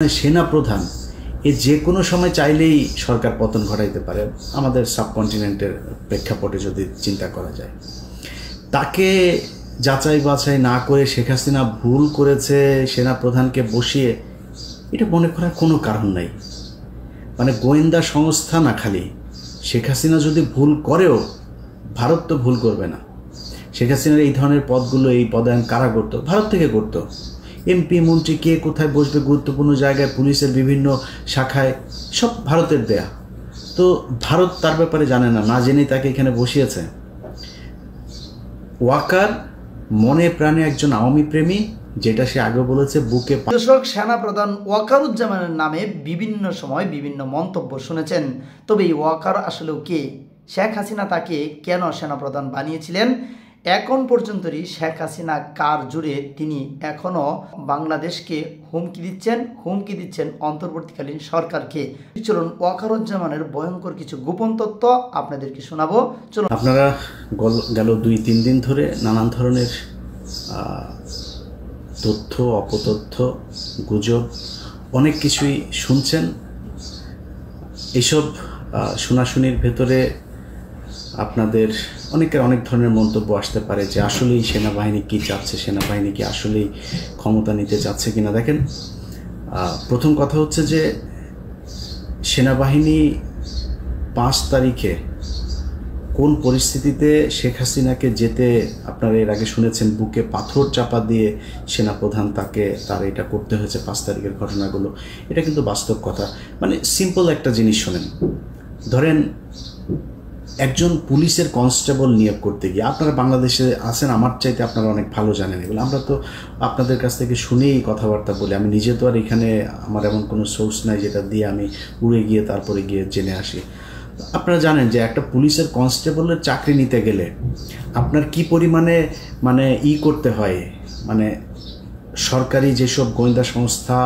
सेना प्रधान ए जे कोनो समय चाइलेई सरकार पतन घटाइते पारे आमादेर सबकन्टिनेंटेर प्रेक्षापटे यदि चिंता करा जाए ताके जाचाई बाछाई ना करे शेख हासिना भूल करेছে सेना प्रधानके बसिए এটা মনে করার কোনো কারণ নাই। মানে গোয়েন্দা সংস্থা না খালি शेख हासिना যদি ভুল করেও ভারত তো ভুল করবে না। शेख हासिनाর এই ধরনের পদগুলো এই পদায়ন কারা করত? ভারত থেকে করত। एमपी मंत्री के कोথায় বসবে গুরুত্বপূর্ণ জায়গায় পুলিশের বিভিন্ন শাখায় সব ভারতের দেয়া। তো ভারত তার ব্যাপারে জানে না, না জেনেই তাকে এখানে বসিয়েছে। ওয়াকার মনে প্রাণে একজন আওয়ামী প্রেমী, যেটা সে আগে বলেছে বুকে। দর্শক, সেনা প্রধান ওয়াকারুজ্জামানের নামে বিভিন্ন সময় বিভিন্ন মন্তব্য শুনেছেন। তবে এই ওয়াকার আসলেও কে? শেখ হাসিনা তাকে কেন সেনা প্রধান বানিয়েছিলেন? এখন পর্যন্তই শেখ হাসিনা কার জুড়ে তিনি এখনো বাংলাদেশকে হুমকি দিচ্ছেন অন্তর্বর্তীকালীন সরকারকে। চলুন ওয়াকারুজ্জামানের ভয়ঙ্কর কিছু গোপন তথ্য আপনাদেরকে শোনাবো। চলুন। আপনারা গেল 2-3 দিন ধরে নানান ধরনের তথ্য, অপতথ্য, গুজব অনেক কিছুই শুনছেন। এইসব শোনাশুনির ভেতরে আপনাদের অনেকের অনেক ধরনের মন্তব্য আসতে পারে যে আসলেই সেনাবাহিনী কী চাচ্ছে, সেনাবাহিনী কি আসলেই ক্ষমতা নিতে চাচ্ছে কিনা। দেখেন, প্রথম কথা হচ্ছে যে সেনাবাহিনী 5 তারিখে কোন পরিস্থিতিতে শেখ হাসিনাকে যেতে আপনারা এর আগে শুনেছেন বুকে পাথর চাপা দিয়ে সেনাপ্রধান তার এটা করতে হয়েছে 5 তারিখের ঘটনাগুলো। এটা কিন্তু বাস্তব কথা। মানে সিম্পল একটা জিনিস শোনেন, ধরেন একজন পুলিশের কনস্টেবল নিয়োগ করতে গিয়ে, আপনারা বাংলাদেশে আছেন, আমার চাইতে আপনারা অনেক ভালো জানেন এগুলো, আমরা তো আপনাদের কাছ থেকে শুনেই কথাবার্তা বলি। আমি নিজে তো আর এখানে আমার এমন কোনো সোর্স নাই যেটা দিয়ে আমি উড়ে গিয়ে তারপরে গিয়ে জেনে আসি। আপনারা জানেন যে একটা পুলিশের কনস্টেবলের চাকরি নিতে গেলে আপনার কি পরিমাণে করতে হয়, মানে সরকারি যেসব গোয়েন্দা সংস্থা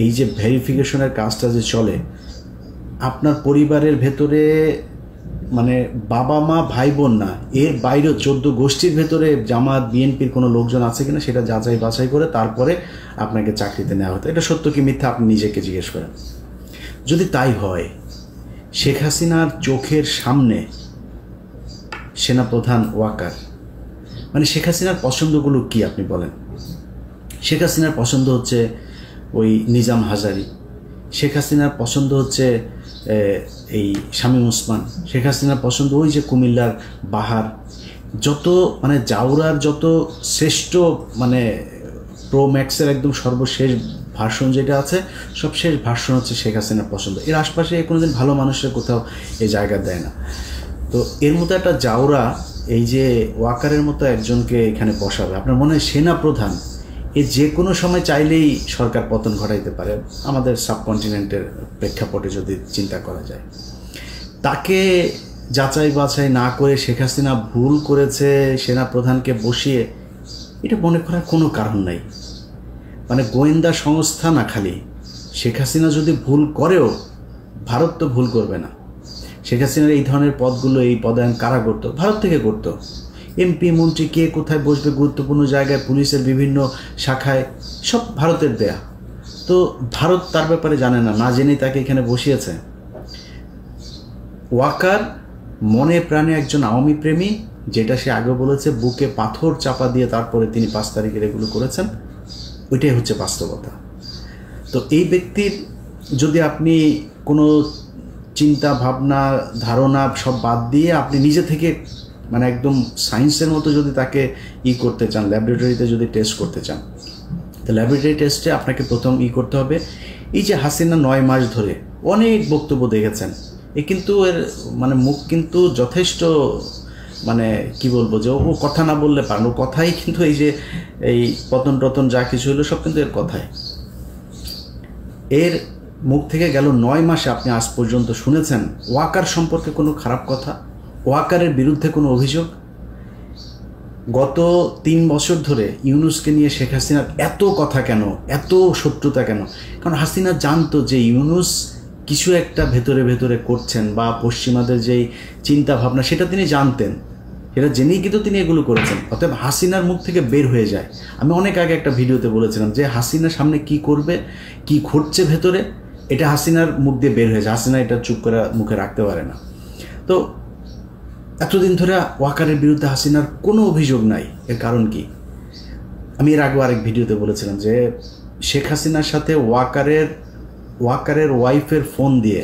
এই যে ভেরিফিকেশনের কাজটা যে চলে, আপনার পরিবারের ভেতরে মানে বাবা মা ভাই বোন না, এর বাইরেও 14 গোষ্ঠীর ভেতরে জামাত বিএনপির কোনো লোকজন আছে কিনা সেটা যাচাই বাছাই করে তারপরে আপনাকে চাকরিতে নেওয়া হতো। এটা সত্য কি মিথ্যা আপনি নিজেকে জিজ্ঞেস করেন। যদি তাই হয়, শেখ হাসিনার চোখের সামনে সেনাপ্রধান ওয়াকার, মানে শেখ হাসিনার পছন্দগুলো কি আপনি বলেন? শেখ হাসিনার পছন্দ হচ্ছে ওই নিজাম হাজারি, শেখ হাসিনার পছন্দ হচ্ছে এই শামীম ওসমান, শেখ হাসিনার পছন্দ ওই যে কুমিল্লার বাহার, যত মানে জাউরার যত শ্রেষ্ঠ মানে প্রো ম্যাক্সের একদম সর্বশেষ ভার্সন যেটা আছে, সব শেষ ভার্সন হচ্ছে শেখ হাসিনার পছন্দ। এর আশপাশে কোনোদিন ভালো মানুষের কোথাও এই জায়গা দেয় না। তো এর মতো একটা জাউরা এই যে ওয়াকারের মতো একজনকে এখানে বসাবে, আপনার মনে হয় সেনা প্রধান এ যে কোনো সময় চাইলেই সরকার পতন ঘটাইতে পারে আমাদের সাবকন্টিনেন্টের প্রেক্ষাপটে যদি চিন্তা করা যায়। তাকে যাচাই বাছাই না করে শেখ হাসিনা ভুল করেছে সেনা প্রধানকে বসিয়ে এটা মনে করার কোনো কারণ নাই। মানে গোয়েন্দা সংস্থা না খালি শেখ হাসিনা যদি ভুল করেও ভারত তো ভুল করবে না। শেখ হাসিনার এই ধরনের পদগুলো এই পদায়ন কারা করত? ভারত থেকে করত। এমপি মন্ত্রী কে কোথায় বসবে গুরুত্বপূর্ণ জায়গায় পুলিশের বিভিন্ন শাখায় সব ভারতের দেয়া। তো ভারত তার ব্যাপারে জানে না, না জেনেই তাকে এখানে বসিয়েছে। ওয়াকার মনে প্রাণে একজন আওয়ামী প্রেমী, যেটা সে আগে বলেছে বুকে পাথর চাপা দিয়ে তারপরে তিনি 5 তারিখের এগুলো করেছেন, ওইটাই হচ্ছে বাস্তবতা। তো এই ব্যক্তির যদি আপনি কোনো চিন্তা ভাবনা ধারণা সব বাদ দিয়ে আপনি নিজে থেকে মানে একদম সায়েন্সের মতো যদি তাকে করতে চান, ল্যাবরেটরিতে যদি টেস্ট করতে চান, তো ল্যাবরেটরি টেস্টে আপনাকে প্রথম করতে হবে এই যে হাসিনা 9 মাস ধরে অনেক বক্তব্য দেখেছেন, কিন্তু এর মানে মুখ কিন্তু যথেষ্ট মানে কি বলবো যে ও কথা না বললে পারেন, ও কথাই কিন্তু এই যে এই পতন টতন যা কিছু হলো সব কিন্তু এর কথাই। এর মুখ থেকে গেল 9 মাসে আপনি আজ পর্যন্ত শুনেছেন ওয়াকার সম্পর্কে কোনো খারাপ কথা, ওয়াকারের বিরুদ্ধে কোনো অভিযোগ? গত 3 বছর ধরে ইউনূসকে নিয়ে শেখ হাসিনার এত কথা কেন, এত শত্রুতা কেন? কারণ হাসিনা জানতো যে ইউনূস কিছু একটা ভেতরে ভেতরে করছেন বা পশ্চিমাদের যেই চিন্তা ভাবনা সেটা তিনি জানতেন। সেটা জেনেই কিন্তু তিনি এগুলো করেছেন। অতএব হাসিনার মুখ থেকে বের হয়ে যায়। আমি অনেক আগে একটা ভিডিওতে বলেছিলাম যে হাসিনার সামনে কি করবে, কি ঘটছে ভেতরে, এটা হাসিনার মুখ দিয়ে বের হয়ে যায়। হাসিনা এটা চুপ করে মুখে রাখতে পারে না। তো এতদিন ধরে ওয়াকারের বিরুদ্ধে হাসিনার কোনো অভিযোগ নাই। এর কারণ কি? আমি এর আগেও আরেক ভিডিওতে বলেছিলাম যে শেখ হাসিনার সাথে ওয়াকারের ওয়াইফের ফোন দিয়ে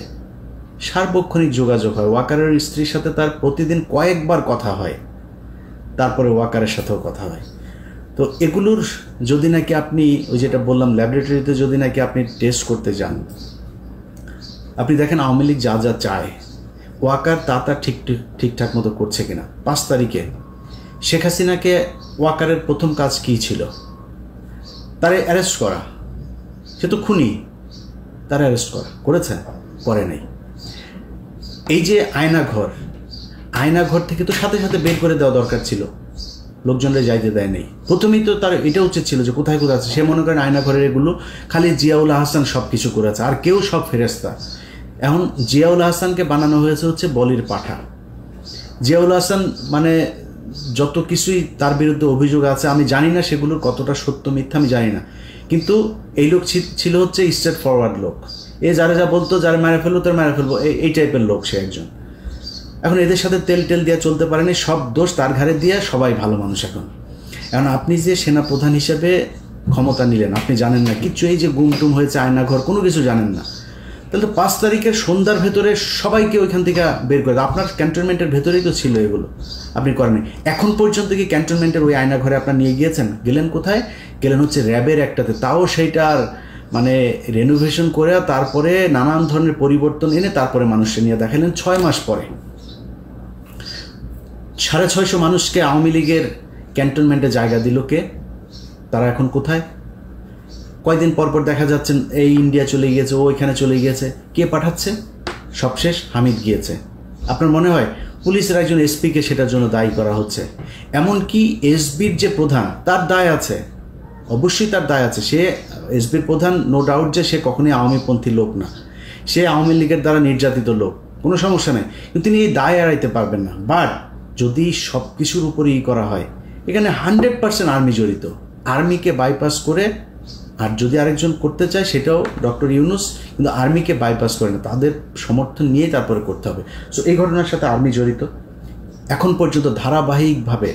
সার্বক্ষণিক যোগাযোগ হয়। ওয়াকারের স্ত্রীর সাথে তার প্রতিদিন কয়েকবার কথা হয়, তারপরে ওয়াকারের সাথেও কথা হয়। তো এগুলোর যদি নাকি আপনি ওই যেটা বললাম ল্যাবরেটরিতে যদি নাকি আপনি টেস্ট করতে যান, আপনি দেখেন আওয়ামী লীগ যা যা চায় ওয়াকার তা ঠিকঠাক মতো করছে কিনা। 5 তারিখে শেখ হাসিনাকে ওয়াকারের প্রথম কাজ কী ছিল? তারে অ্যারেস্ট করা। সে তো খুনি, তারা অ্যারেস্ট করেছে? করে নাই। এই যে আয়নাঘর থেকে তো সাথে সাথে বের করে দেওয়া দরকার ছিল, লোকজনরা যাইতে দেয় নেই। প্রথমেই তো তার এটা উচিত ছিল যে কোথায় আছে। সে মনে করেন আয়নাঘরের এগুলো খালি জিয়াউল আহসান সব কিছু করেছে, আর কেউ সব ফেরেস্তা। এখন জিয়াউল আহসানকে বানানো হয়েছে হচ্ছে বলির পাঠা। জিয়াউল আহসান মানে যত কিছুই তার বিরুদ্ধে অভিযোগ আছে, আমি জানি না সেগুলোর কতটা সত্য মিথ্যা আমি জানি না, কিন্তু এই লোক ছিল হচ্ছে স্ট্রেট ফরওয়ার্ড লোক। যারা যা বলতো, যারা মেরে ফেলবো তার মেরে ফেলবো, এই টাইপের লোক সে একজন। এখন এদের সাথে তেল দিয়ে চলতে পারেনি, সব দোষ তার ঘাড়ে দিয়ে সবাই ভালো মানুষ। এখন আপনি যে সেনা প্রধান হিসেবে ক্ষমতা নিলেন, আপনি জানেন না কিচ্ছু, এই যে গুমটুম হয়েছে আয়নাঘর, কোনো কিছু জানেন না। তাহলে তো 5 তারিখের সন্ধ্যার ভেতরে সবাইকে ওইখান থেকে বের করে আপনার ক্যান্টনমেন্টের ভেতরেই তো ছিল এগুলো, আপনি করেননি। এখন পর্যন্ত কি ক্যান্টনমেন্টের ওই আয়নাঘরে আপনার নিয়ে গিয়েছেন? গেলেন কোথায়? গেলেন হচ্ছে র্যাবের একটাতে, তাও সেইটার মানে রেনোভেশন করে তারপরে নানান ধরনের পরিবর্তন এনে তারপরে মানুষকে নিয়ে দেখালেন 6 মাস পরে। 650 মানুষকে আওয়ামী লীগের ক্যান্টনমেন্টে জায়গা দিল কে? তারা এখন কোথায়? কয়দিন পরপর দেখা যাচ্ছেন এই ইন্ডিয়া চলে গিয়েছে, ও এখানে চলে গিয়েছে। কে পাঠাচ্ছে? সবশেষ হামিদ গিয়েছে। আপনার মনে হয় পুলিশের একজন এসপিকে সেটার জন্য দায়ী করা হচ্ছে? এমনকি এসবির যে প্রধান, তার দায় আছে, অবশ্যই তার দায় আছে। সে এসবির প্রধান, নো ডাউট যে সে কখনোই আওয়ামীপন্থী লোক না, সে আওয়ামী লীগের দ্বারা নির্যাতিত লোক, কোনো সমস্যা নেই, কিন্তু তিনি এই দায় এড়াইতে পারবেন না। বাট যদি সব কিছুর উপরেই করা হয়, এখানে 100% আর্মি জড়িত। আর্মিকে বাইপাস করে, আর যদি আরেকজন করতে চায় সেটাও ডক্টর ইউনুস, কিন্তু আর্মিকে বাইপাস করে না, তাদের সমর্থন নিয়ে তারপরে করতে হবে। সো এই ঘটনার সাথে আর্মি জড়িত। এখন পর্যন্ত ধারাবাহিকভাবে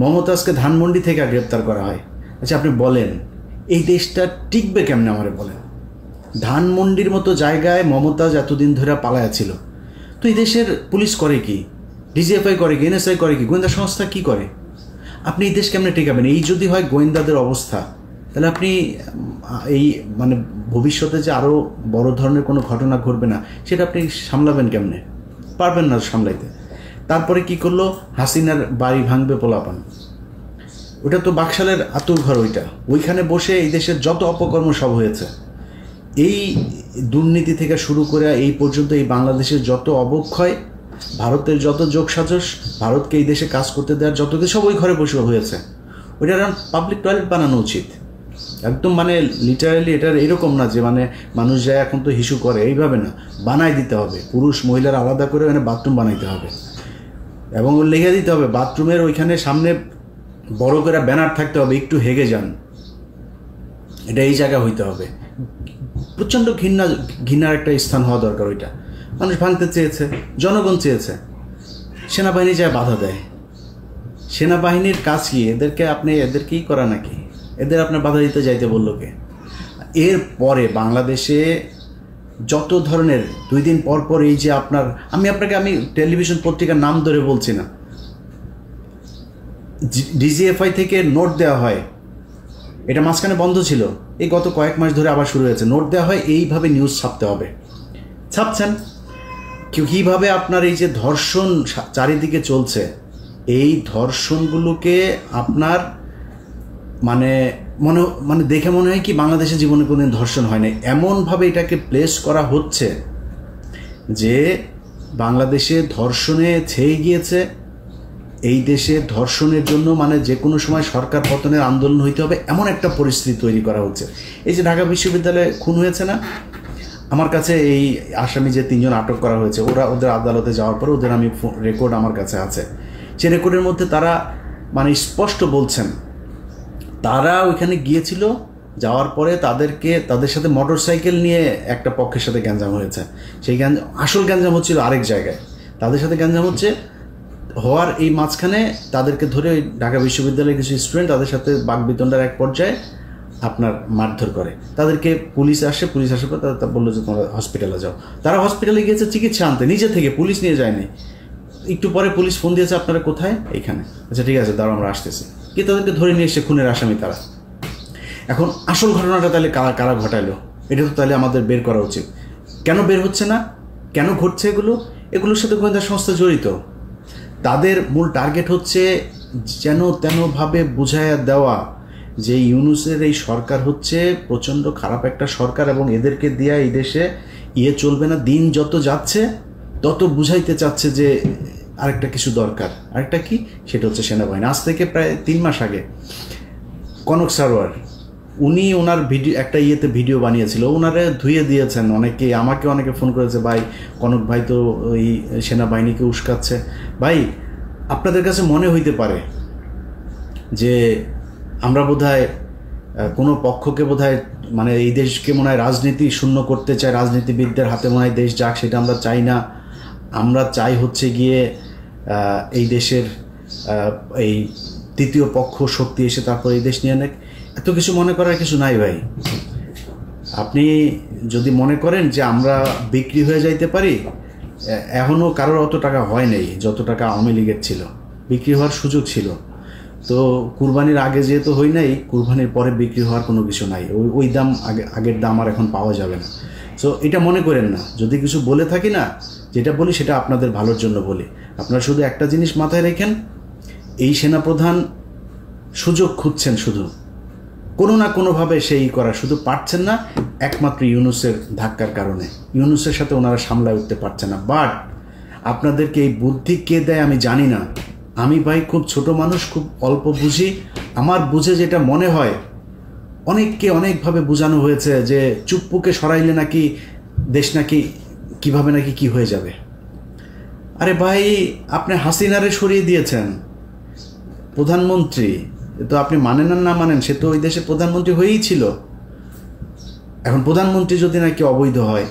মমতাজকে ধানমন্ডি থেকে গ্রেপ্তার করা হয়। আচ্ছা আপনি বলেন এই দেশটা টিকবে কেমনে? আমারে বলেন। ধানমন্ডির মতো জায়গায় মমতাজ এতদিন ধরে পালায়া ছিল, তো এই দেশের পুলিশ করে কি? ডিজিএফআই করে কি? এনএসআই করে কি? গোয়েন্দা সংস্থা কি করে? আপনি এই দেশ কেমনে টিকাবেন? এই যদি হয় গোয়েন্দাদের অবস্থা, তাহলে আপনি এই মানে ভবিষ্যতে যে আরও বড় ধরনের কোনো ঘটনা ঘটবে না, সেটা আপনি সামলাবেন কেমনে? পারবেন না সামলাইতে। তারপরে কি করলো? হাসিনার বাড়ি ভাঙবে পোলাপান। ওটা তো বাকশালের আতুর ঘর, ওইখানে বসে এই দেশের যত অপকর্ম সব হয়েছে। এই দুর্নীতি থেকে শুরু করে এই পর্যন্ত এই বাংলাদেশের যত অবক্ষয়, ভারতের যত যোগসাজশ, ভারতকে এই দেশে কাজ করতে দেওয়ার যত কিছু, সব ওই ঘরে বসে হয়েছে। ওইটার পাবলিক টয়লেট বানানো উচিত একদম, মানে লিটারালি। এটার এরকম না যে মানে মানুষ যায় এখন তো হিসু করে, এইভাবে না, বানাই দিতে হবে। পুরুষ মহিলার আলাদা করে ওখানে বাথরুম বানাইতে হবে, এবং লিখে দিতে হবে বাথরুমের ওইখানে সামনে বড় করে ব্যানার থাকতে হবে, একটু হেগে যান, এটা এই জায়গা হইতে হবে। প্রচণ্ড ঘৃণার একটা স্থান হওয়া দরকার। ওইটা মানুষ ভাঙতে চেয়েছে, জনগণ চেয়েছে, সেনাবাহিনী যায় বাধা দেয়। সেনাবাহিনীর কাজ কি? এদেরকেই করা নাকি? এদের আপনার বাধা দিতে যাইতে বললো কে? এরপরে বাংলাদেশে যত ধরনের 2 দিন পর এই যে আমি টেলিভিশন পত্রিকার নাম ধরে বলছি না, ডিজিএফআই থেকে নোট দেওয়া হয়, এটা মাঝখানে বন্ধ ছিল, এই গত কয়েক মাস ধরে আবার শুরু হয়েছে। নোট দেওয়া হয়, এইভাবে নিউজ ছাপতে হবে, ছাপছেন। কীভাবে আপনার এই যে ধর্ষণ চারিদিকে চলছে, এই ধর্ষণগুলোকে আপনার মানে দেখে মনে হয় কি বাংলাদেশের জীবনে কোনোদিন ধর্ষণ হয় না, এমনভাবে এটাকে প্লেস করা হচ্ছে যে বাংলাদেশে ধর্ষণে ছেয়ে গিয়েছে। এই দেশে ধর্ষণের জন্য মানে যে কোনো সময় সরকার পতনের আন্দোলন হইতে হবে, এমন একটা পরিস্থিতি তৈরি করা হচ্ছে। এই যে ঢাকা বিশ্ববিদ্যালয়ে খুন হয়েছে না, আমার কাছে এই আসামি যে 3 জন আটক করা হয়েছে, ওদের আদালতে যাওয়ার পর ওদের রেকর্ড আমার কাছে আছে। সে রেকর্ডের মধ্যে তারা মানে স্পষ্ট বলছেন তারা ওইখানে গিয়েছিল, যাওয়ার পরে তাদের সাথে মোটর সাইকেল নিয়ে একটা পক্ষের সাথে গ্যাঞ্জাম হয়েছে। সেই আসল গ্যাঞ্জাম হচ্ছিল আরেক জায়গায়, তাদের সাথে গ্যাঞ্জাম হচ্ছে হওয়ার এই মাঝখানে তাদেরকে ধরে ওই ঢাকা বিশ্ববিদ্যালয়ের কিছু স্টুডেন্ট তাদের সাথে বাকবিতণ্ডার এক পর্যায়ে আপনার মারধর করে। তাদেরকে পুলিশ আসার পর তারা বললো যে তোমরা হসপিটালে যাও। তারা হসপিটালে গিয়েছে চিকিৎসা আনতে, নিজে থেকে, পুলিশ নিয়ে যায়নি। একটু পরে পুলিশ ফোন দিয়েছে আপনারা কোথায়? এইখানে। আচ্ছা ঠিক আছে, দাঁড়াও আমরা আসতেছি। কি তাদেরকে ধরে নিয়ে এসে খুনের আসামি তারা। এখন আসল ঘটনাটা তাহলে কারা ঘটাইলো, এটা তো তাহলে আমাদের বের করা উচিত। কেন বের হচ্ছে না, কেন ঘটছে এগুলোর সাথে গোয়েন্দা সংস্থা জড়িত। তাদের মূল টার্গেট হচ্ছে যেন তেনভাবে বুঝাইয়া দেওয়া যে ইউনূসের এই সরকার হচ্ছে প্রচণ্ড খারাপ একটা সরকার এবং এদেরকে দিয়া এই দেশে চলবে না। দিন যত যাচ্ছে তত বুঝাইতে চাচ্ছে যে আরেকটা কিছু দরকার। আরেকটা কি? সেটা হচ্ছে সেনাবাহিনী। আজ থেকে প্রায় 3 মাস আগে কনক সারোয়ার উনি ওনার একটা ভিডিও বানিয়েছিল, ওনারে ধুয়ে দিয়েছেন আমাকে অনেকে ফোন করেছে, ভাই কনক ভাই তো ওই সেনাবাহিনীকে উস্কাচ্ছে। ভাই আপনাদের কাছে মনে হইতে পারে যে আমরা বোধহয় কোনো পক্ষকে বোধহয় মানে এই দেশকে মনে হয় রাজনীতি শূন্য করতে চাই, রাজনীতিবিদদের হাতে মনে হয় দেশ যাক, সেটা আমরা চাই না। আমরা চাই হচ্ছে গিয়ে এই দেশের এই তৃতীয় পক্ষ শক্তি এসে তারপর এই দেশ নিয়ে নেক। এত কিছু মনে করার কিছু নাই ভাই। আপনি যদি মনে করেন যে আমরা বিক্রি হয়ে যাইতে পারি, এখনও কারোর অত টাকা হয় নাই যত টাকা আওয়ামী লীগের ছিল, বিক্রি হওয়ার সুযোগ ছিল। তো কুরবানির আগে যেহেতু হই নাই, কুরবানির পরে বিক্রি হওয়ার কোনো কিছু নাই। ওই দাম আগের দাম আর এখন পাওয়া যাবে না। সো এটা মনে করেন না, যদি কিছু বলে থাকি না, যেটা বলি সেটা আপনাদের ভালোর জন্য বলি। আপনারা শুধু একটা জিনিস মাথায় রেখেন, এই সেনাপ্রধান সুযোগ খুঁজছেন, শুধু কোনো না কোনোভাবে সেই করা, শুধু পারছেন না একমাত্র ইউনূসের ধাক্কার কারণে। ইউনূসের সাথে ওনারা সামলায় উঠতে পারছে না। বাট আপনাদেরকে এই বুদ্ধি কে দেয় আমি জানি না। আমি ভাই খুব ছোট মানুষ, খুব অল্প বুঝি। আমার বুঝে যেটা মনে হয়, অনেককে অনেকভাবে বোঝানো হয়েছে যে চুপ্পুকে সরাইলে নাকি দেশ নাকি কিভাবে নাকি কি হয়ে যাবে। আরে ভাই আপনি হাসিনারে সরিয়ে দিয়েছেন প্রধানমন্ত্রী, তো আপনি মানেন আর না মানেন, সে তো ওই দেশের প্রধানমন্ত্রী হয়েই ছিল। এখন প্রধানমন্ত্রী যদি নাকি অবৈধ হয়,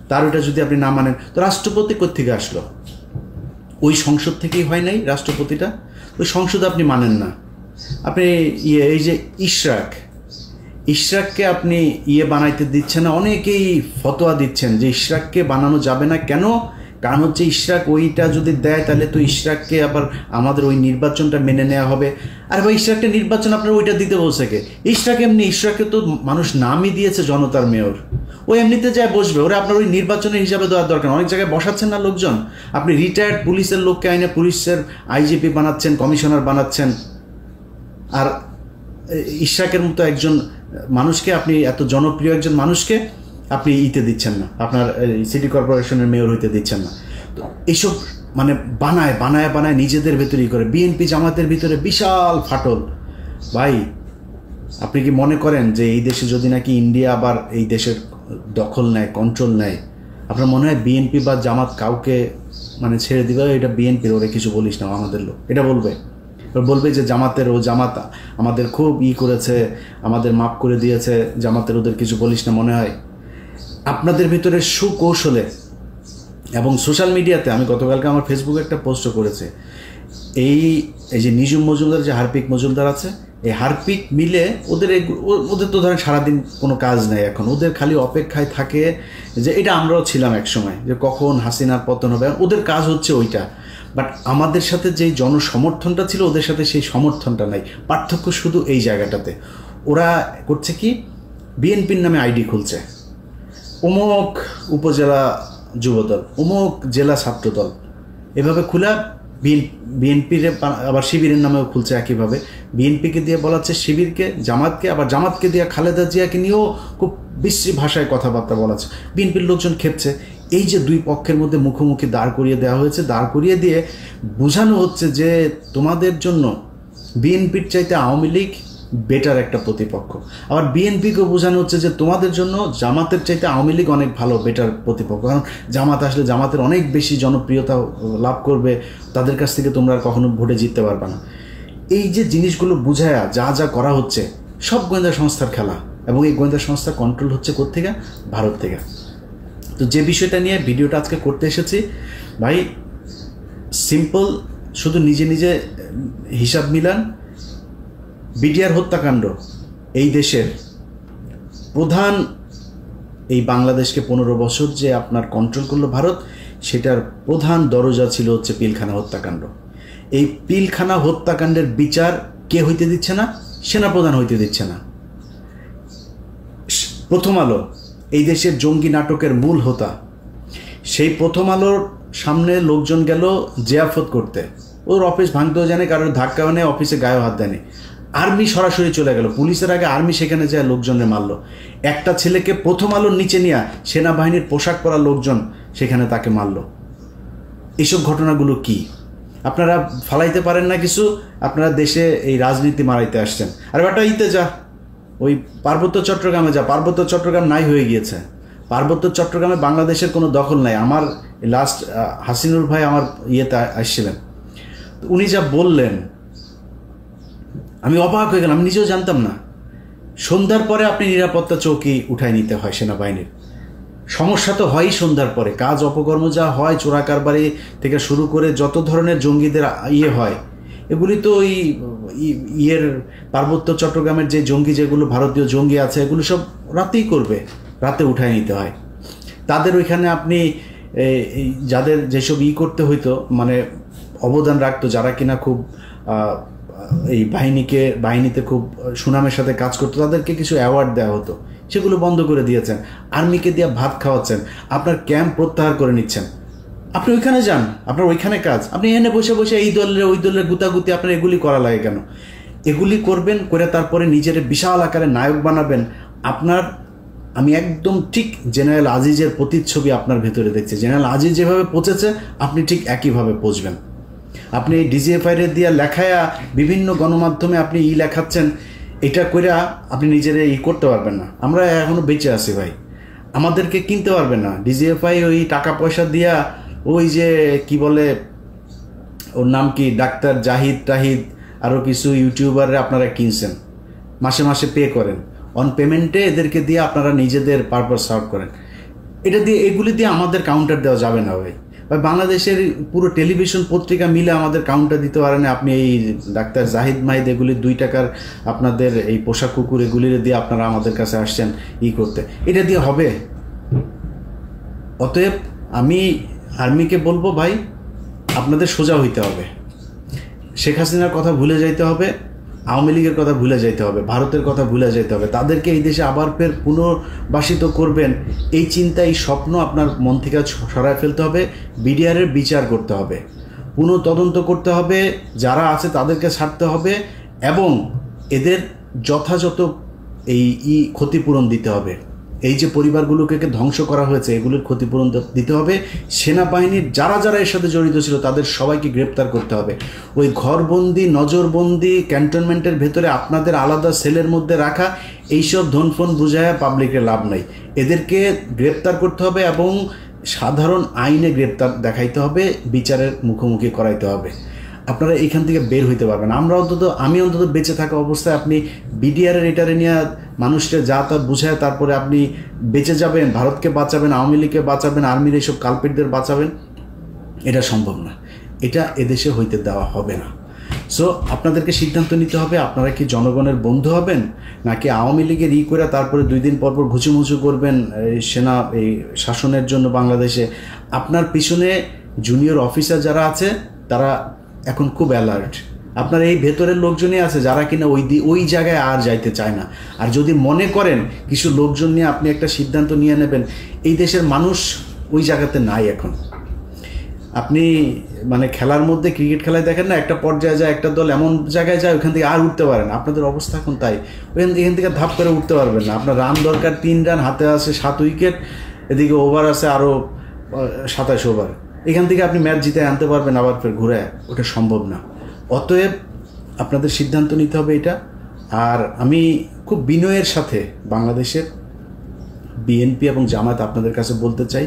তার ওটা যদি আপনি না মানেন, তো রাষ্ট্রপতি কোত্থেকে আসলো? ওই সংসদ থেকেই হয় নাই রাষ্ট্রপতিটা? ওই সংসদ আপনি মানেন না। আপনি এই যে ইশরাককে আপনি বানাইতে দিচ্ছেন না। অনেকেই ফতোয়া দিচ্ছেন যে ইশরাককে বানানো যাবে না। কেন? কারণ হচ্ছে ইশরাক ওইটা যদি দেয় তাহলে তো ইশরাককে আবার আমাদের ওই নির্বাচনটা মেনে নেওয়া হবে। আর ভাই ইশরাককে নির্বাচন আপনার ওইটা দিতে বলছে কে? ইশরাককে তো মানুষ নামই দিয়েছে জনতার মেয়র, ও এমনিতে যায় বসবে। ওরা আপনার ওই নির্বাচনের হিসাবে দেওয়ার দরকার। অনেক জায়গায় বসাচ্ছেন না লোকজন, আপনি রিটায়ার্ড পুলিশের লোককে আইনে পুলিশের আইজিপি বানাচ্ছেন, কমিশনার বানাচ্ছেন। আর ইশরাকের মতো একজন মানুষকে, আপনি এত জনপ্রিয় একজন মানুষকে আপনি দিচ্ছেন না, আপনার সিটি কর্পোরেশনের মেয়র হইতে দিচ্ছেন না। তো এইসব মানে বানায় নিজেদের ভেতরেই করে। বিএনপি জামাতের ভিতরে বিশাল ফাটল। ভাই আপনি কি মনে করেন যে এই দেশে যদি নাকি ইন্ডিয়া আবার এই দেশের দখল নেয়, কন্ট্রোল নেয়, আপনার মনে হয় বিএনপি বা জামাত কাউকে মানে ছেড়ে দিবে? এটা বিএনপির, ওরা কিছু বলিস না আমাদের লোক, এটা বলবে যে জামাত আমাদের খুব করেছে, আমাদের মাফ করে দিয়েছে, জামাতের ওদের কিছু বলিস না। মনে হয় আপনাদের ভিতরে সুকৌশলে এবং সোশ্যাল মিডিয়াতে, আমি গতকালকে আমার ফেসবুকে একটা পোস্ট করেছে, এই যে নিজুম মজুমদার, যে হারপিক মজুমদার আছে, এই হারপিক মিলে ওদের তো ধরেন সারাদিন কোনো কাজ নেই এখন, ওদের খালি অপেক্ষায় থাকে যে এটা আমরাও ছিলাম এক সময়, যে কখন হাসিনার পতন হবে। ওদের কাজ হচ্ছে ওইটা। বাট আমাদের সাথে যেই জনসমর্থনটা ছিল, ওদের সাথে সেই সমর্থনটা নাই। পার্থক্য শুধু এই জায়গাটাতে। ওরা করছে কি, বিএনপির নামে আইডি খুলছে, অমুক উপজেলা যুবদল, অমুক জেলা ছাত্রদল, এভাবে খোলা। বিএনপির আবার শিবিরের নামেও খুলছে একইভাবে। বিএনপিকে দিয়ে বলাচ্ছে শিবিরকে, জামাতকে, আবার জামাতকে দিয়ে খালেদা জিয়াকে নিয়েও খুব বিশ্রী ভাষায় কথাবার্তা বলাচ্ছে। বিএনপির লোকজন খেপছে। এই যে দুই পক্ষের মধ্যে মুখোমুখি দাঁড় করিয়ে দেওয়া হয়েছে, দাঁড় করিয়ে দিয়ে বোঝানো হচ্ছে যে তোমাদের জন্য বিএনপির চাইতে আওয়ামী লীগ বেটার একটা প্রতিপক্ষ। আবার বিএনপিকেও বোঝানো হচ্ছে যে তোমাদের জন্য জামাতের চাইতে আওয়ামী লীগ অনেক ভালো, বেটার প্রতিপক্ষ, কারণ জামাত আসলে জামাতের অনেক বেশি জনপ্রিয়তা লাভ করবে, তাদের কাছ থেকে তোমরা কখনো ভোটে জিততে পারবে না। এই যে জিনিসগুলো বুঝায়া যা যা করা হচ্ছে সব গোয়েন্দা সংস্থার খেলা, এবং এই গোয়েন্দা সংস্থা কন্ট্রোল হচ্ছে কোত্থেকে? ভারত থেকে। তো যে বিষয়টা নিয়ে ভিডিওটা আজকে করতে এসেছি ভাই, সিম্পল, শুধু নিজে নিজে হিসাব মিলান। বিডিআর হত্যাকাণ্ড এই দেশের প্রধান, এই বাংলাদেশকে 15 বছর যে আপনার কন্ট্রোল করলো ভারত, সেটার প্রধান দরজা ছিল হচ্ছে পিলখানা হত্যাকাণ্ড। এই পিলখানা হত্যাকাণ্ডের বিচার কে হইতে দিচ্ছে না? সেনাপ্রধান হইতে দিচ্ছে না। প্রথম আলো এই দেশের জঙ্গি নাটকের মূল হোতা, সেই প্রথম আলোর সামনে লোকজন গেল জিয়াফত করতে, ওর অফিস ভাঙতেও জানে, কারোর ধাক্কাও নেই, অফিসে গায়েও হাত দেয়নি। আর্মি সরাসরি চলে গেল, পুলিশের আগে আর্মি সেখানে যায় লোকজনের মারলো। একটা ছেলেকে প্রথম আলোর নিচে নিয়ে সেনাবাহিনীর পোশাক পরা লোকজন সেখানে তাকে মারলো। এইসব ঘটনাগুলো কি আপনারা ফালাইতে পারেন না কিছু? আপনারা দেশে এই রাজনীতি মারাইতে আসছেন। আর বেটা ইতে যা, ওই পার্বত্য চট্টগ্রামে যা, পার্বত্য চট্টগ্রাম নাই হয়ে গিয়েছে। পার্বত্য চট্টগ্রামে বাংলাদেশের কোনো দখল নাই। আমার লাস্ট হাসিনুর ভাই আমার ইয়েতে আসছিলেন, উনি যা বললেন আমি অবাক হয়ে গেলাম, আমি নিজেও জানতাম না। সন্ধ্যার পরে আপনি নিরাপত্তা চৌকি উঠায় নিতে হয় সেনাবাহিনীর। সমস্যা তো হয়ই সন্ধ্যার পরে, কাজ অপকর্ম যা হয়, চোরা কারবারি থেকে শুরু করে যত ধরনের জঙ্গিদের ইয়ে হয়, এগুলি তো ওই ইয়ের পার্বত্য চট্টগ্রামের যে জঙ্গি, যেগুলো ভারতীয় জঙ্গি আছে, এগুলো সব রাতেই করবে, রাতে উঠায় নিতে হয় তাদের। ওইখানে আপনি যাদের যেসব করতে হইতো, মানে অবদান রাখতো, যারা কিনা খুব এই বাহিনীতে খুব সুনামের সাথে কাজ করতো, তাদেরকে কিছু অ্যাওয়ার্ড দেওয়া হতো, সেগুলো বন্ধ করে দিয়েছেন। আর্মিকে দিয়ে ভাত খাওয়াচ্ছেন, আপনার ক্যাম্প প্রত্যাহার করে নিচ্ছেন। আপনি ওইখানে যান, আপনার ওইখানে কাজ, আপনি এনে বসে বসে এই দলের ওই দলের গুতাগুতি, আপনার এগুলি করা লাগে কেন? এগুলি করবেন, করে তারপরে নিজের বিশাল আকারে নায়ক বানাবেন। আমি একদম ঠিক জেনারেল আজিজের প্রতিচ্ছবি আপনার ভেতরে দেখছি। জেনারেল আজিজ যেভাবে পচেছে, আপনি ঠিক একইভাবে পচবেন। আপনি এই ডিজিএফআই দিয়ে লেখায়া বিভিন্ন গণমাধ্যমে আপনি লেখাচ্ছেন, এটা কইরা আপনি নিজের করতে পারবেন না। আমরা এখনো বেঁচে আছি ভাই, আমাদেরকে কিনতে পারবেন না। ডিজিএফআই ওই টাকা পয়সা দিয়া, ওই যে কি বলে ওর নাম কি, ডাক্তার জাহিদ টাহিদ, আরও কিছু ইউটিউবাররা আপনারা কিনছেন, মাসে মাসে পে করেন, অন পেমেন্টে এদেরকে দিয়ে আপনারা নিজেদের পারপাস সার্ভ করেন। এগুলি দিয়ে আমাদের কাউন্টার দেওয়া যাবে না ভাই। বাংলাদেশের পুরো টেলিভিশন পত্রিকা মিলে আমাদের কাউন্টার দিতে পারেন। আপনি এই ডাক্তার জাহিদ মাহিদ এগুলি 2 টাকার আপনাদের এই পোশাক কুকুর এগুলি দিয়ে আপনারা আমাদের কাছে আসছেন করতে, এটা দিয়ে হবে? অতএব আমি আর্মিকে বলবো ভাই, আপনাদের সোজা হইতে হবে, শেখ হাসিনার কথা ভুলে যাইতে হবে, আওয়ামী লীগের কথা ভুলে যাইতে হবে, ভারতের কথা ভুলে যাইতে হবে। তাদেরকে এই দেশে আবার ফের পুনর্বাসিত করবেন, এই চিন্তা, এই স্বপ্ন আপনার মন থেকে সরায় ফেলতে হবে। বিডিআরের বিচার করতে হবে, তদন্ত করতে হবে, যারা আছে তাদেরকে ছাড়তে হবে, এবং এদের যথাযথ এই ক্ষতিপূরণ দিতে হবে। এই যে পরিবারগুলোকে ধ্বংস করা হয়েছে, এগুলোর ক্ষতিপূরণ দিতে হবে। সেনাবাহিনীর যারা যারা এর সাথে জড়িত ছিল তাদের সবাইকে গ্রেপ্তার করতে হবে। ওই ঘরবন্দি, নজরবন্দি, ক্যান্টনমেন্টের ভেতরে আপনাদের আলাদা সেলের মধ্যে রাখা, এইসব ধনফোন বুঝায় পাবলিকের লাভ নাই। এদেরকে গ্রেপ্তার করতে হবে এবং সাধারণ আইনে গ্রেপ্তার দেখাইতে হবে, বিচারের মুখোমুখি করাইতে হবে। আপনারা এইখান থেকে বের হইতে পারবেন। আমি অন্তত বেঁচে থাকা অবস্থায় আপনি বিডিআরের এটারে নিয়ে মানুষকে যা তা বুঝায় তারপরে আপনি বেঁচে যাবেন, ভারতকে বাঁচাবেন, আওয়ামী লীগকে বাঁচাবেন, আর্মির এইসব কালপিটদের বাঁচাবেন, এটা সম্ভব না। এটা এদেশে হইতে দেওয়া হবে না। সো আপনাদেরকে সিদ্ধান্ত নিতে হবে, আপনারা কি জনগণের বন্ধু হবেন, নাকি আওয়ামী লীগের করে তারপরে 2 দিন পর পর ঘুচুমুচু করবেন এই শাসনের জন্য বাংলাদেশে। আপনার পিছনে জুনিয়র অফিসার যারা আছে তারা এখন খুব অ্যালার্ট। আপনার এই ভেতরের লোকজনই আছে যারা কিনা ওই জায়গায় আর যাইতে চায় না। আর যদি মনে করেন কিছু লোকজন নিয়ে আপনি একটা সিদ্ধান্ত নিয়ে নেবেন, এই দেশের মানুষ ওই জায়গাতে নাই এখন। আপনি মানে খেলার মধ্যে, ক্রিকেট খেলায় দেখেন না, একটা পর্যায়ে যায় একটা দল এমন জায়গায় যায় ওখান থেকে আর উঠতে পারে না। আপনাদের অবস্থা এখন তাই, এখান থেকে ধাপ করে উঠতে পারবেন না। আপনার রান দরকার 3 রান, হাতে আছে 7 উইকেট, এদিকে ওভার আছে আরও 27 ওভার। এখান থেকে আপনি ম্যাচ জিতে আনতে পারবেন আবার ফের ঘুরে, ওটা সম্ভব না। অতএব আপনাদের সিদ্ধান্ত নিতে হবে এটা। আর আমি খুব বিনয়ের সাথে বাংলাদেশের বিএনপি এবং জামায়াত আপনাদের কাছে বলতে চাই,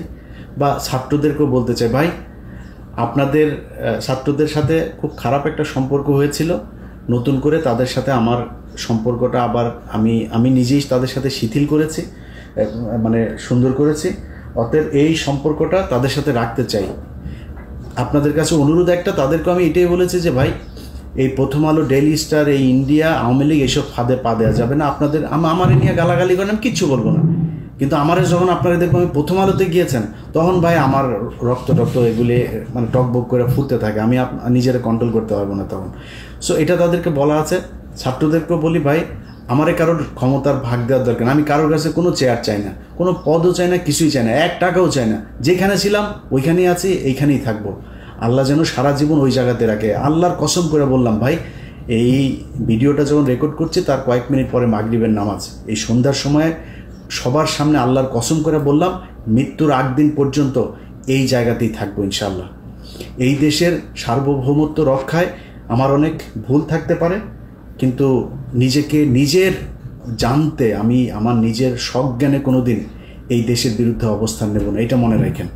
বা ছাত্রদেরকেও বলতে চাই, ভাই আপনাদের ছাত্রদের সাথে খুব খারাপ একটা সম্পর্ক হয়েছিল, নতুন করে তাদের সাথে আমার সম্পর্কটা আবার আমি নিজেই তাদের সাথে শিথিল করেছি, মানে সুন্দর করেছি। অতএব এই সম্পর্কটা তাদের সাথে রাখতে চাই। আপনাদের কাছে অনুরোধ একটা, তাদেরকে আমি এটাই বলেছি যে ভাই এই প্রথম আলো, ডেইলি স্টার, এই ইন্ডিয়া, আওয়ামী লীগ এইসব ফাঁদে পা দেওয়া যাবে না। আপনাদের আমার নিয়ে গালাগালি করেন, আমি কিচ্ছু বলবো না, কিন্তু আমারে যখন আপনারা দেখবো আমি প্রথম আলোতে গিয়েছেন, তখন ভাই আমার রক্ত এগুলি মানে টকবক করে ফুটতে থাকে, আমি নিজেরা কন্ট্রোল করতে পারবো না তখন। সো এটা তাদেরকে বলা আছে। ছাত্রদেরকেও বলি, ভাই আমারে কারোর ক্ষমতার ভাগ দেওয়ার দরকার না। আমি কারোর কাছে কোনো চেয়ার চাই না, কোনো পদও চাই না, কিছুই চাই না, 1 টাকাও চাই না। যেখানে ছিলাম ওইখানেই আছি, এইখানেই থাকবো। আল্লাহ যেন সারা জীবন ওই জায়গাতে রাখে। আল্লাহর কসম করে বললাম ভাই, এই ভিডিওটা যখন রেকর্ড করছি তার কয়েক মিনিট পরে মাগরিবের নামাজ, এই সন্ধ্যার সময় সবার সামনে আল্লাহর কসম করে বললাম, মৃত্যুর আগ দিন পর্যন্ত এই জায়গাতেই থাকবো ইনশাআল্লাহ। এই দেশের সার্বভৌমত্ব রক্ষায় আমার অনেক ভুল থাকতে পারে, কিন্তু নিজেকে নিজের জানতে আমি আমার নিজের সজ্ঞানে কোনো দিন এই দেশের বিরুদ্ধে অবস্থান নেব না, এটা মনে রাখেন।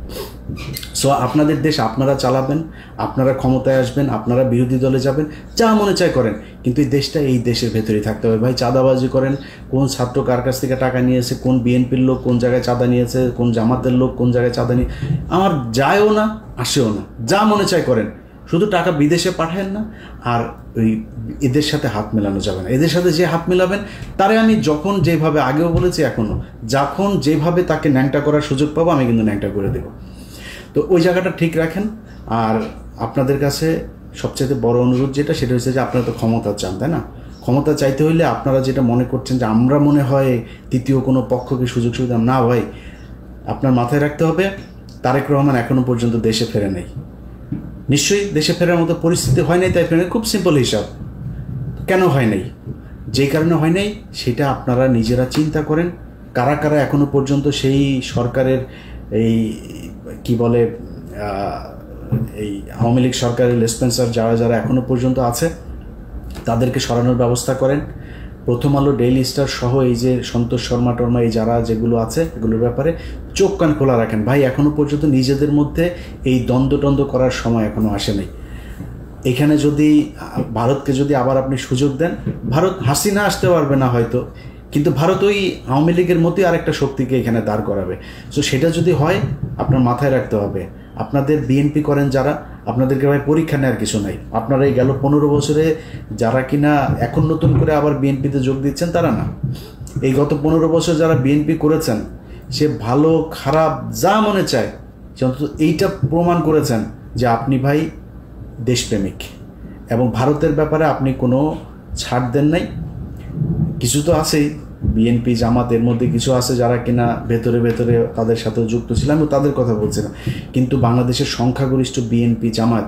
সো আপনাদের দেশ আপনারা চালাবেন, আপনারা ক্ষমতায় আসবেন, আপনারা বিরোধী দলে যাবেন, যা মনে চায় করেন, কিন্তু এই দেশটা এই দেশের ভেতরেই থাকতে হবে। ভাই চাঁদাবাজি করেন, কোন ছাত্র কার কাছ থেকে টাকা নিয়েছে, কোন বিএনপির লোক কোন জায়গায় চাঁদা নিয়েছে, কোন জামাতের লোক কোন জায়গায় চাঁদা নিয়ে, আমার যায়ও না আসেও না, যা মনে চায় করেন, শুধু টাকা বিদেশে পাঠায়েন না। আর ওই এদের সাথে হাত মেলানো যাবে না। এদের সাথে যে হাত মেলাবেন তারে আমি যখন যেভাবে আগেও বলেছি এখনও, যখন যেভাবে তাকে ন্যাংটা করার সুযোগ পাবো আমি কিন্তু ন্যাংটা করে দেবো। তো ওই জায়গাটা ঠিক রাখেন। আর আপনাদের কাছে সবচেয়ে বড় অনুরোধ যেটা, সেটা হচ্ছে যে আপনারা তো ক্ষমতা চান, তাই না? ক্ষমতা চাইতে হইলে আপনারা যেটা মনে করছেন যে আমরা মনে হয় তৃতীয় কোনো পক্ষকে সুযোগ সুবিধা, না ভাই, আপনার মাথায় রাখতে হবে তারেক রহমান এখনও পর্যন্ত দেশে ফেরে নাই। নিশ্চয়ই দেশে ফেরার মতো পরিস্থিতি হয় নাই, তাই ফেরে। খুব সিম্পল হিসাব, কেন হয় নাই, যেই কারণে হয় নাই সেটা আপনারা নিজেরা চিন্তা করেন। কারা কারা এখনও পর্যন্ত সেই সরকারের এই কি বলে এই আওয়ামী লীগ সরকারের লেসপেন্সার যারা যারা এখনও পর্যন্ত আছে তাদেরকে সরানোর ব্যবস্থা করেন। প্রথম আলো, ডেইলি স্টার সহ এই যে সন্তোষ শর্মা টর্মা, এই যারা যেগুলো আছে এগুলোর ব্যাপারে চোখ কান খোলা রাখেন। ভাই এখনও পর্যন্ত নিজেদের মধ্যে এই দ্বন্দ্ব করার সময় এখনও আসে নাই। এখানে যদি ভারতকে যদি আবার আপনি সুযোগ দেন, ভারত হাসিনা আসতে পারবে না হয়তো, কিন্তু ভারত ওই আওয়ামী লীগের মতোই আরেকটা শক্তিকে এখানে দাঁড় করাবে। সো সেটা যদি হয় আপনার মাথায় রাখতে হবে, আপনাদের বিএনপি করেন যারা, আপনাদেরকে ভাই পরীক্ষা নেওয়ার কিছু নাই। আপনারা এই গেল 15 বছরে যারা কিনা এখন নতুন করে আবার বিএনপিতে যোগ দিচ্ছেন তারা না, এই গত 15 বছর যারা বিএনপি করেছেন, সে ভালো খারাপ যা মনে চায় সে অন্তত এইটা প্রমাণ করেছেন যে আপনি ভাই দেশপ্রেমিক, এবং ভারতের ব্যাপারে আপনি কোনো ছাড় দেন নাই। কিছু তো আছেই, বিএনপি জামাতের মধ্যে কিছু আছে যারা কিনা ভেতরে ভেতরে তাদের সাথে যুক্ত ছিল, আমি তাদের কথা বলছি না, কিন্তু বাংলাদেশের সংখ্যাগরিষ্ঠ বিএনপি জামাত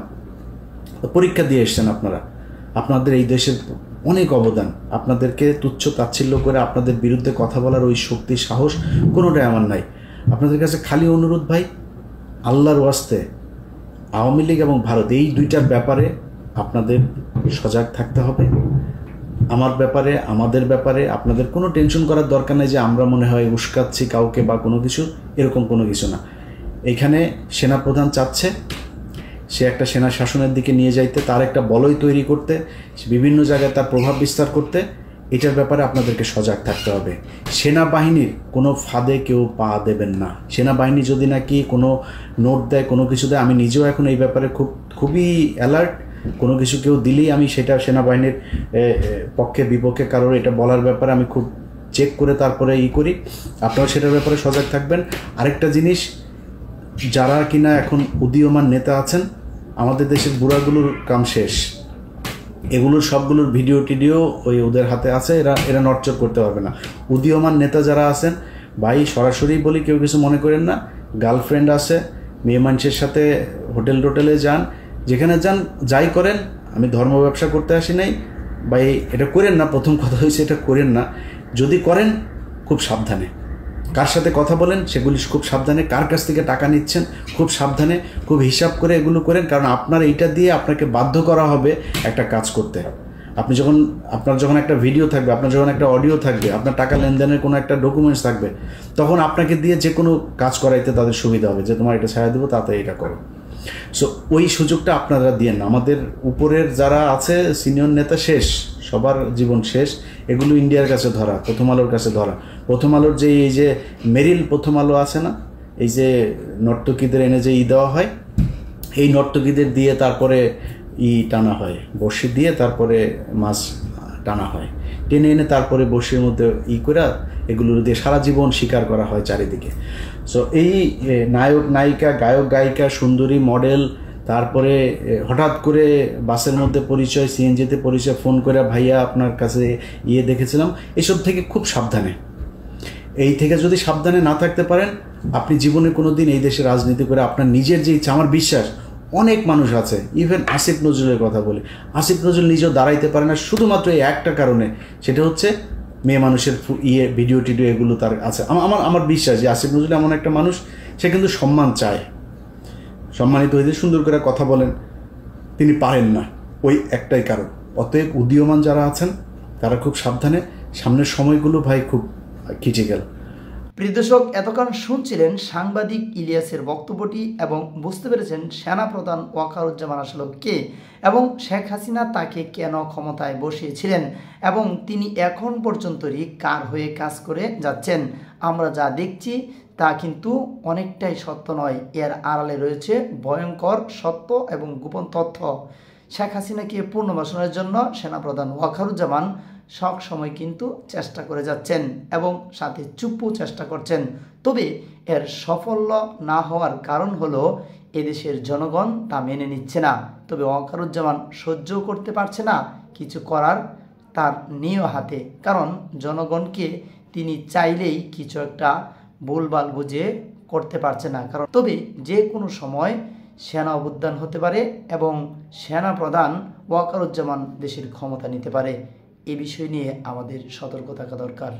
পরীক্ষা দিয়ে এসছেন আপনারা। আপনাদের এই দেশের অনেক অবদান, আপনাদেরকে তুচ্ছ তাচ্ছিল্য করে আপনাদের বিরুদ্ধে কথা বলার ওই শক্তি সাহস কোনোটাই আমার নাই। আপনাদের কাছে খালি অনুরোধ ভাই, আল্লাহর ওয়াস্তে আওয়ামী লীগ এবং ভারত এই দুইটার ব্যাপারে আপনাদের সজাগ থাকতে হবে। আমার ব্যাপারে, আমাদের ব্যাপারে আপনাদের কোনো টেনশন করার দরকার নেই যে আমরা মনে হয় উস্কাচ্ছি কাউকে বা কোনো কিছু, এরকম কোনো কিছু না। এখানে সেনাপ্রধান চাচ্ছে সে একটা সেনা শাসনের দিকে নিয়ে যাইতে, তার একটা বলয় তৈরি করতে, বিভিন্ন জায়গায় তার প্রভাব বিস্তার করতে। এটার ব্যাপারে আপনাদেরকে সজাগ থাকতে হবে। সেনাবাহিনীর কোনো ফাঁদে কেউ পা দেবেন না। সেনাবাহিনী যদি নাকি কোনো নোট দেয়, কোনো কিছু দেয়, আমি নিজেও এখন এই ব্যাপারে খুবই অ্যালার্ট। কোনো কিছু কেউ দিলেই আমি সেটা সেনাবাহিনীর পক্ষে বিপক্ষে কারোর এটা বলার ব্যাপারে আমি খুব চেক করে তারপরে করি। আপনারা সেটার ব্যাপারে সজাগ থাকবেন। আরেকটা জিনিস, যারা কিনা এখন উদীয়মান নেতা আছেন, আমাদের দেশের বুড়াগুলোর কাম শেষ, এগুলোর সবগুলোর ভিডিও টিডিও ওই ওদের হাতে আছে, এরা নড়চড় করতে পারবে না। উদীয়মান নেতা যারা আছেন ভাই, সরাসরি বলি, কেউ কিছু মনে করেন না, গার্লফ্রেন্ড আছে, মেয়ে মানুষের সাথে হোটেলে যান, যেখানে যান যাই করেন, আমি ধর্ম ব্যবসা করতে আসি নাই ভাই, এটা করেন না। প্রথম কথা হয়েছে এটা করেন না। যদি করেন খুব সাবধানে, কার সাথে কথা বলেন সেগুলি খুব সাবধানে, কার কাছ থেকে টাকা নিচ্ছেন খুব সাবধানে, খুব হিসাব করে এগুলো করেন, কারণ আপনার এইটা দিয়ে আপনাকে বাধ্য করা হবে একটা কাজ করতে। আপনার যখন একটা ভিডিও থাকবে, আপনার যখন একটা অডিও থাকবে, আপনার টাকা লেনদেনের কোনো একটা ডকুমেন্টস থাকবে, তখন আপনাকে দিয়ে যে কোনো কাজ করাইতে তাদের সুবিধা হবে যে তোমার এটা ছাড়া দেবো, তাড়াতাড়ি এটা করো। সো ওই সুযোগটা আপনারা দিয়েন না। আমাদের উপরের যারা আছে সিনিয়র নেতা শেষ, সবার জীবন শেষ। এগুলো ইন্ডিয়ার কাছে ধরা, প্রথম আলোর কাছে ধরা। প্রথম আলোর যে এই যে মেরিল প্রথম আলো আছে না, এই যে নর্তকীদের এনে যে দেওয়া হয়, এই নর্তকীদের দিয়ে তারপরে টানা হয়, বড়শি দিয়ে তারপরে মাছ টানা হয়, টেনে এনে তারপরে বড়শির মধ্যে করে এগুলো দিয়ে সারা জীবন শিকার করা হয় চারিদিকে। সো এই নায়ক নায়িকা, গায়ক গায়িকা, সুন্দরী মডেল, তারপরে হঠাৎ করে বাসের মধ্যে পরিচয়, সিএনজিতে পরিচয়, ফোন করে ভাইয়া আপনার কাছে দেখেছিলাম, এসব থেকে খুব সাবধানে। এই থেকে যদি সাবধানে না থাকতে পারেন, আপনি জীবনে কোনো দিন এই দেশে রাজনীতি করে আপনার নিজের যে ইচ্ছা, আমার বিশ্বাস অনেক মানুষ আছে, ইভেন আসিফ নজরুলের কথা বলে, আসিফ নজরুল নিজেও দাঁড়াইতে পারে না শুধুমাত্র এই একটা কারণে, সেটা হচ্ছে মেয়ে মানুষের ভিডিও টিডিও এগুলো তার আছে। আমার বিশ্বাস যে আসিফ নজরুল এমন একটা মানুষ, সে কিন্তু সম্মান চায়, সম্মানিত হইতে সুন্দর করে কথা বলেন, তিনি পারেন না, ওই একটাই কারণ। অতএব উদীয়মান যারা আছেন তারা খুব সাবধানে, সামনের সময়গুলো ভাই খুব ক্রিটিক্যাল। প্রিয় দর্শক, এতক্ষণ শুনছিলেন সাংবাদিক ইলিয়াসের বক্তব্যটি এবং বুঝতে পেরেছেন সেনাপ্রধান ওয়াকারুজ্জামান আসলে কে এবং শেখ হাসিনা তাকে কেন ক্ষমতায় বসিয়েছিলেন এবং তিনি এখন পর্যন্তই কার হয়ে কাজ করে যাচ্ছেন। আমরা যা দেখছি তা কিন্তু অনেকটাই সত্য নয়, এর আড়ালে রয়েছে ভয়ঙ্কর সত্য এবং গোপন তথ্য। শেখ হাসিনাকে পুনর্বাসনের জন্য সেনাপ্রধান ওয়াকারুজ্জামান সব সময় কিন্তু চেষ্টা করে যাচ্ছেন এবং সাথে চুপও চেষ্টা করছেন। তবে এর সাফল্য না হওয়ার কারণ হলো এদেশের জনগণ তা মেনে নিচ্ছে না। তবে ওয়াকারুজ্জামান সহ্য করতে পারছে না, কিছু করার তার নিয় হাতে, কারণ জনগণকে তিনি চাইলেই কিছু একটা ভুলভাল বুঝে করতে পারছে না। কারণ তবে যে কোনো সময় সেনা অভ্যুত্থান হতে পারে এবং সেনা প্রধান ওয়াকারুজ্জামান দেশের ক্ষমতা নিতে পারে। এ বিষয় নিয়ে আমাদের সতর্ক থাকা দরকার।